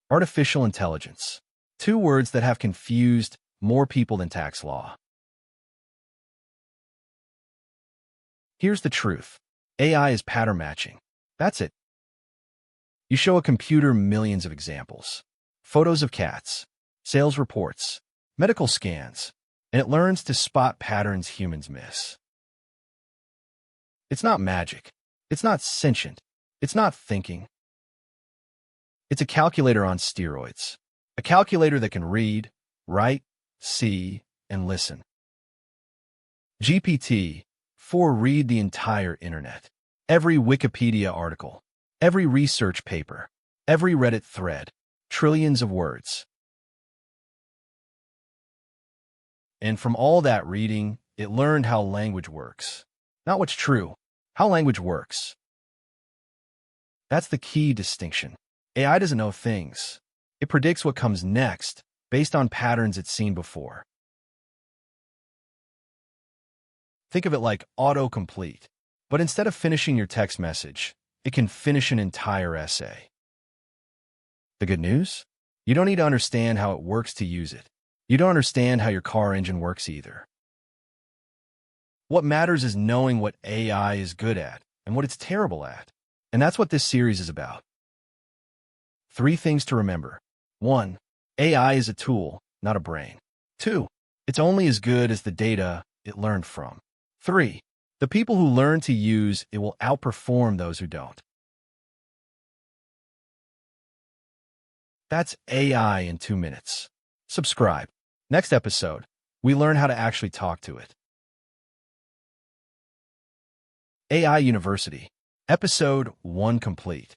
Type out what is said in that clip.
Artificial intelligence. Two words that have confused more people than tax law. Here's the truth. AI is pattern matching. That's it. You show a computer millions of examples. Photos of cats, sales reports, medical scans, and it learns to spot patterns humans miss. It's not magic. It's not sentient. It's not thinking. It's a calculator on steroids. A calculator that can read, write, see, and listen. GPT-4 read the entire internet. Every Wikipedia article, every research paper, every Reddit thread, trillions of words. And from all that reading, it learned how language works. Not what's true, how language works. That's the key distinction. AI doesn't know things. It predicts what comes next based on patterns it's seen before. Think of it like autocomplete, but instead of finishing your text message, it can finish an entire essay. The good news? You don't need to understand how it works to use it. You don't understand how your car engine works either. What matters is knowing what AI is good at and what it's terrible at. And that's what this series is about. 3 things to remember. 1. AI is a tool, not a brain. 2. It's only as good as the data it learned from. 3. The people who learn to use it will outperform those who don't. That's AI in 2 minutes. Subscribe. Next episode, we learn how to actually talk to it. AI University. Episode 1 complete.